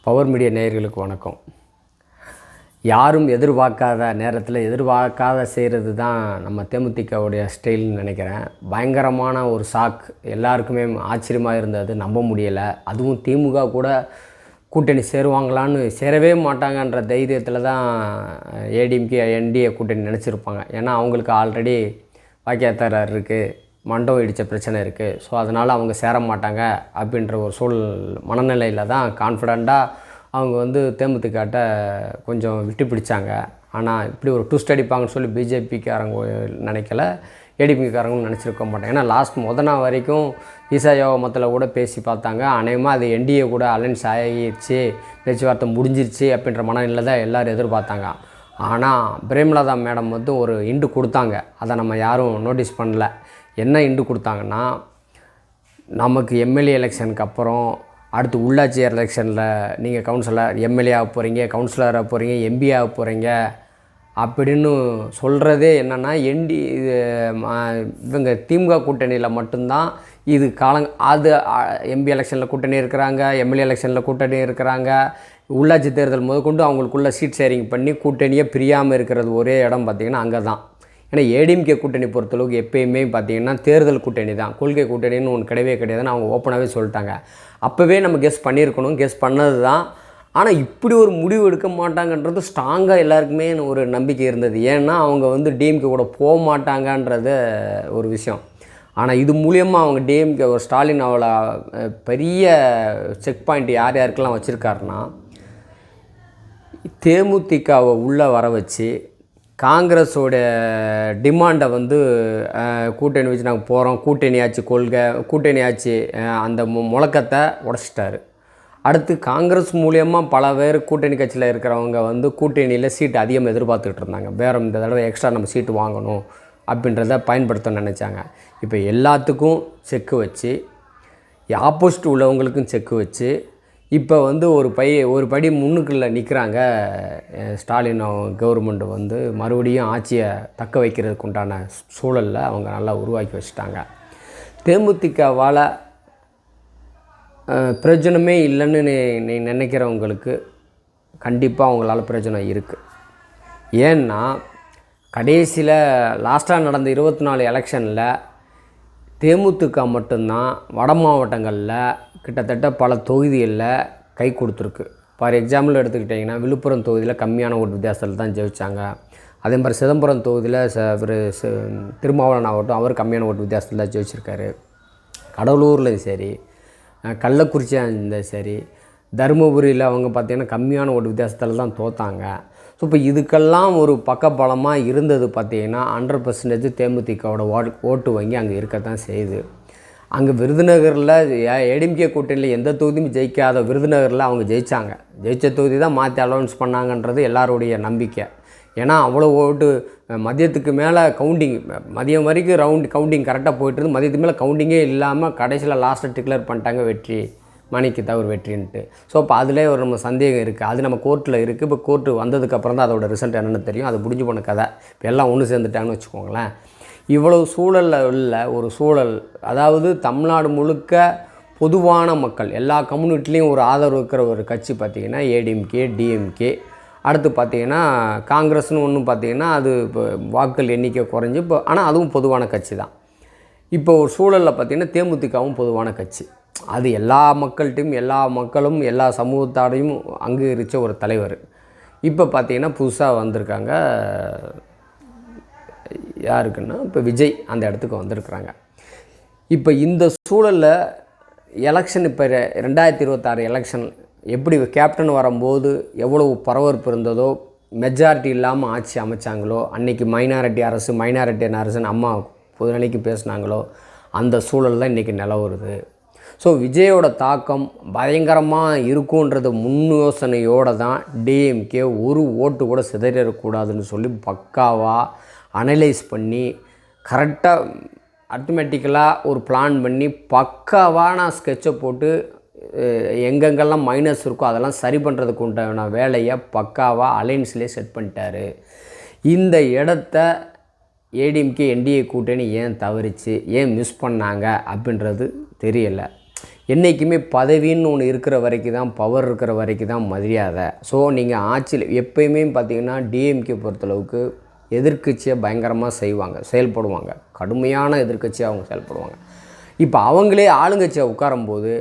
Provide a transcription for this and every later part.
Power media நேயர்களுக்கு வணக்கம். யாரும் எதிர்பார்க்காத நேரத்தில் எதிர்பார்க்காத செய்கிறது தான் நம்ம தேமுதிகவுடைய ஸ்டைல்னு நினைக்கிறேன். பயங்கரமான ஒரு ஷாக், எல்லாருக்குமே ஆச்சரியமாக இருந்தது, நம்ப முடியலை. அதுவும் திமுக கூட கூட்டணி சேருவாங்களான்னு, சேரவே மாட்டாங்கன்ற தைரியத்தில் தான் ஏடிஎம்கே என்டிஏ கூட்டணி நினச்சிருப்பாங்க. ஏன்னா அவங்களுக்கு ஆல்ரெடி வாக்கியத்தாரர் இருக்குது, மண்டபம் இடித்த பிரச்சனை இருக்குது. ஸோ அதனால் அவங்க சேர மாட்டாங்க அப்படின்ற ஒரு மனநிலையில் தான் கான்ஃபிடண்ட்டாக அவங்க தேமுதிகட்ட கொஞ்சம் விட்டு பிடிச்சாங்க. ஆனால் இப்படி ஒரு ட்விஸ்ட் அடிப்பாங்கன்னு சொல்லி பிஜேபிக்காரங்க நினைக்கல, ஏடிஎம்கேக்காரங்களும் நினச்சிருக்க மாட்டாங்க. ஏன்னா முதல் நாள் வரைக்கும் ஈசா யோகமத்தில் கூட பேசி பார்த்தாங்க. அநேகமாக அது என்டிஏ கூட அலைன்ஸ் ஆகிடுச்சு, பேச்சுவார்த்தை முடிஞ்சிருச்சு அப்படின்ற மனநிலை தான் எல்லோரும் எதிர்பார்த்தாங்க. ஆனால் பிரேமலதா மேடம் ஒரு இண்டு கொடுத்தாங்க. அதை நம்ம யாரும் நோட்டீஸ் பண்ணல. என்ன இண்டு கொடுத்தாங்கன்னா, நமக்கு எம்எல்ஏ எலெக்ஷனுக்கு அப்புறம் அடுத்து உள்ளாட்சி எலெக்ஷனில் நீங்கள் கவுன்சிலர் எம்எல்ஏ ஆக போகிறீங்க, கவுன்சிலராக போகிறீங்க, எம்பி ஆக போகிறீங்க அப்படின்னு சொல்கிறதே என்னென்னா, இவங்க திமுக கூட்டணியில் மட்டும்தான் இது அது எம்பி எலெக்ஷனில் கூட்டணி இருக்கிறாங்க, எம்எல்ஏ எலெக்ஷனில் கூட்டணி இருக்கிறாங்க. உள்ளாட்சி தேர்தல் முதற்கொண்டு அவங்களுக்குள்ள சீட் ஷேரிங் பண்ணி கூட்டணியே பிரியாமல் இருக்கிறது ஒரே இடம் பார்த்திங்கன்னா அங்கே தான். ஏன்னா ஏடிஎம்கே கூட்டணி பொறுத்தளவுக்கு எப்போயுமே பார்த்திங்கன்னா தேர்தல் கூட்டணி தான், கொள்கை கூட்டணின்னு ஒன்று கிடையவே கிடையாதுன்னு அவங்க ஓப்பனாகவே சொல்லிட்டாங்க. அப்போவே நம்ம கெஸ் பண்ணியிருக்கணும், கெஸ் பண்ணது தான். ஆனால் இப்படி ஒரு முடிவு எடுக்க மாட்டாங்கன்றது ஸ்ட்ராங்காக எல்லாருக்குமே ஒரு நம்பிக்கை இருந்தது. ஏன்னா அவங்க டிஎம்கே கூட போக மாட்டாங்கன்றது ஒரு விஷயம். ஆனால் இது மூலியமாக அவங்க டிஎம்கே ஒரு ஸ்டாலின் அவ்வளோ பெரிய செக் பாயிண்ட் யார் யாருக்கெல்லாம் வச்சுருக்காருன்னா, தேமுதிகவை உள்ளே வர வச்சு காங்கிரஸோட டிமாண்டை கூட்டணி வச்சு நாங்கள் போகிறோம், கூட்டணி ஆட்சி கொள்கை, கூட்டணி ஆட்சி அந்த முழக்கத்தை உடச்சிட்டாரு. அடுத்து காங்கிரஸ் மூலியமாக பல பேர் கூட்டணி கட்சியில் இருக்கிறவங்க கூட்டணியில் சீட்டு அதிகமாக எதிர்பார்த்துக்கிட்டு இருந்தாங்க. வேறு இந்த தடவை எக்ஸ்ட்ரா நம்ம சீட்டு வாங்கணும் அப்படின்றத பயன்படுத்த நினச்சாங்க. இப்போ எல்லாத்துக்கும் செக்கு வச்சு, ஆப்போசிட் உள்ளவங்களுக்கும் செக்கு வச்சு, இப்போ ஒரு படி முன்னுக்குள்ள நிற்கிறாங்க. ஸ்டாலின் கவர்மெண்ட்டு மறுபடியும் ஆட்சியை தக்க வைக்கிறதுக்கு உண்டான சூழலில் அவங்க நல்லா உருவாக்கி வச்சுட்டாங்க. தேமுதிகவால் பிரயோஜனமே இல்லைன்னு நீ நினைக்கிறவங்களுக்கு கண்டிப்பாக அவங்களால பிரயோஜனம் இருக்குது. ஏன்னா கடைசியில் லாஸ்ட்டாக நடந்த 24 எலெக்ஷனில் தேமுதிக மட்டும்தான் வட மாவட்டங்களில் கிட்டத்தட்ட பல தொகுதிகளில் கை கொடுத்துருக்கு. ஃபார் எக்ஸாம்பிள் எடுத்துக்கிட்டிங்கன்னா, விழுப்புரம் தொகுதியில் கம்மியான ஓட்டு வித்தியாசத்தில் தான் ஜெயித்தாங்க. அதே மாதிரி சிதம்பரம் தொகுதியில் திருமாவளவன் ஆகட்டும், அவர் கம்மியான ஓட்டு வித்தியாசத்தில் தான் ஜெயிச்சிருக்காரு. கடலூரில் சரி, கள்ளக்குறிச்சியாக இருந்தால் சரி, தருமபுரியில் அவங்க பார்த்திங்கன்னா கம்மியான ஓட்டு வித்தியாசத்தில் தான் தோற்றாங்க. ஸோ இப்போ இதுக்கெல்லாம் ஒரு பக்கபலமாக இருந்தது பார்த்திங்கன்னா 100% தேமுதிகவோட ஓட்டு வங்கி அங்கே இருக்கத்தான் செய்யுது. அங்கே விருதுநகரில் ஏடிஎம்கே கூட்டணியில் எந்த தொகுதியும் ஜெயிக்காத விருதுநகரில் அவங்க ஜெயித்தாங்க. ஜெயித்த தொகுதி தான் மாற்றி அலௌன்ஸ் பண்ணாங்கன்றது எல்லாருடைய நம்பிக்கை. ஏன்னா அவ்வளோ ஓட்டு மதியத்துக்கு மேலே கவுண்டிங், மதியம் வரைக்கும் கவுண்டிங் கரெக்டாக போய்ட்டுருந்து, மதியத்துக்கு மேலே கவுண்டிங்கே இல்லாமல் கடைசியில் லாஸ்ட்டை டிக்ளேர் பண்ணிட்டாங்க வெற்றி, மணிக்கு தவறு வெற்றின்ட்டு. ஸோ இப்போ அதிலே ஒரு நம்ம சந்தேகம் இருக்குது. அது நம்ம கோர்ட்டில் இருக்குது. இப்போ கோர்ட்டு வந்ததுக்கப்புறம் தான் அதோட ரிசல்ட் என்னென்னு தெரியும். அது முடிஞ்சு போன கதை. இப்போ எல்லாம் ஒன்று சேர்ந்துட்டாங்கன்னு வச்சுக்கோங்களேன். இவ்வளவு சூழலில் உள்ள ஒரு சூழல், அதாவது தமிழ்நாடு முழுக்க பொதுவான மக்கள் எல்லா கம்யூனிட்டிலையும் ஒரு ஆதரவு இருக்கிற ஒரு கட்சி பார்த்திங்கன்னா ஏடிஎம்கே, டிஎம்கே. அடுத்து பார்த்திங்கன்னா காங்கிரஸ்னு ஒன்று பார்த்திங்கன்னா அது இப்போ வாக்குகள் எண்ணிக்கை குறைஞ்சி இப்போ, ஆனால் அதுவும் பொதுவான கட்சி தான். இப்போ ஒரு சூழலில் பார்த்திங்கன்னா தேமுதிகவும் பொதுவான கட்சி. அது எல்லா மக்கள்கிட்டையும், எல்லா மக்களும் எல்லா சமூகத்தாரையும் அங்கீகரித்த ஒரு தலைவர். இப்போ பார்த்திங்கன்னா புதுசாக வந்திருக்காங்க. யாருக்குன்னா இப்போ விஜய் அந்த இடத்துக்கு வந்திருக்கிறாங்க. இப்போ இந்த சூழலில் எலெக்ஷன், இப்போ 2026 எலெக்ஷன் எப்படி கேப்டன் வரும்போது எவ்வளவு பரபரப்பு இருந்ததோ, மெஜாரிட்டி இல்லாமல் ஆட்சி அமைச்சாங்களோ, அன்றைக்கி மைனாரிட்டி அரசுன்னு அம்மா பொதுநிலைக்கு பேசினாங்களோ, அந்த சூழல் தான் இன்றைக்கி நிலவுறது. ஸோ விஜயோட தாக்கம் பயங்கரமாக இருக்குன்றது முன் யோசனையோடு தான் டிஎம்கே ஒரு ஓட்டு கூட சிதறக்கூடாதுன்னு சொல்லி பக்காவாக அனலைஸ் பண்ணி, கரெக்டாக அர்த்தமேட்டிக்கலாக ஒரு பிளான் பண்ணி, பக்காவாக நான் ஸ்கெட்சை போட்டு எங்கெங்கெல்லாம் மைனஸ் இருக்கோ அதெல்லாம் சரி பண்ணுறதுக்கு உண்டான வேலையை பக்காவாக அலைன்ஸ்லேயே செட் பண்ணிட்டாரு. இந்த இடத்த ஏடிஎம்கே என்டிஏ கூட்டணி ஏன் தவறிச்சு, ஏன் மிஸ் பண்ணாங்க அப்படின்றது தெரியலை. என்றைக்குமே பதவின்னு ஒன்று இருக்கிற வரைக்கும் தான், பவர் இருக்கிற வரைக்கும் தான் மரியாதை. ஸோ நீங்கள் ஆட்சியில் எப்பயுமே பார்த்திங்கன்னா டிஎம்கே பொறுத்தளவுக்கு எதிர்க்கட்சியை பயங்கரமாக செயல்படுவாங்க. கடுமையான எதிர்க்கட்சியாக அவங்க செயல்படுவாங்க. இப்போ அவங்களே ஆளுங்கட்சியாக உட்காரும்போது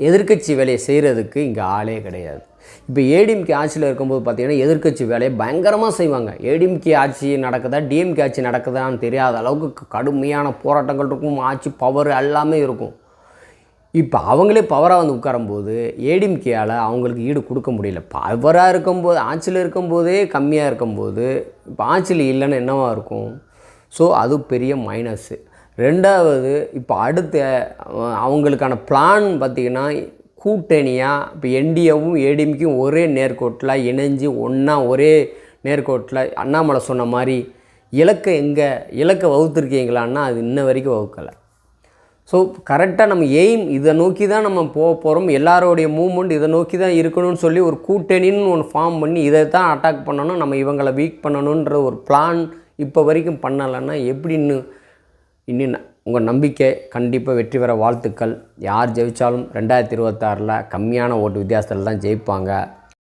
எதிர்க்கட்சி வேலையை செய்கிறதுக்கு இங்கே ஆளே கிடையாது. இப்போ ஏடிஎம்கே ஆட்சியில் இருக்கும்போது பார்த்திங்கன்னா எதிர்க்கட்சி வேலையை பயங்கரமாக செய்வாங்க. ஏடிஎம்கே ஆட்சி நடக்குதா டிஎம்கே ஆட்சி நடக்குதான்னு தெரியாத அளவுக்கு கடுமையான போராட்டங்கள் இருக்கும், ஆட்சி பவர் எல்லாமே இருக்கும். இப்போ அவங்களே பவராக வந்து உட்காரும்போது ஏடிஎம்கேயால் அவங்களுக்கு ஈடு கொடுக்க முடியல. பவராக இருக்கும்போது, ஆட்சியில் இருக்கும்போதே கம்மியாக இருக்கும்போது இப்போ ஆட்சியில் இல்லைன்னு என்னவாக இருக்கும்? ஸோ அது பெரிய மைனஸ்ஸு. ரெண்டாவது, இப்போ அடுத்த அவங்களுக்கான பிளான் பார்த்திங்கன்னா கூட்டணியாக இப்போ என்டிஏவும் ஏடிஎம்கேயும் ஒரே நேர்கோட்டில் இணைஞ்சு ஒன்றா ஒரே நேர்கோட்டில் அண்ணாமலை சொன்ன மாதிரி இலக்கை வகுத்துருக்கீங்களான்னா அது இன்ன வரைக்கும் வகுக்கலை. ஸோ கரெக்டாக நம்ம எய்ம் இதை நோக்கி தான் நம்ம போகிறோம், எல்லாரோடைய மூவ்மெண்ட் இதை நோக்கி தான் இருக்கணும்னு சொல்லி ஒரு கூட்டணின்னு ஒன்று ஃபார்ம் பண்ணி இதை தான் அட்டாக் பண்ணணும், நம்ம இவங்களை வீக் பண்ணணுன்ற ஒரு பிளான் இப்போ வரைக்கும் பண்ணலைன்னா எப்படின்னு இன்னும் உங்கள் நம்பிக்கை கண்டிப்பாக வெற்றி பெற வாழ்த்துக்கள். யார் ஜெயித்தாலும் 2026 கம்மியான ஓட்டு வித்தியாசத்தில் தான் ஜெயிப்பாங்க.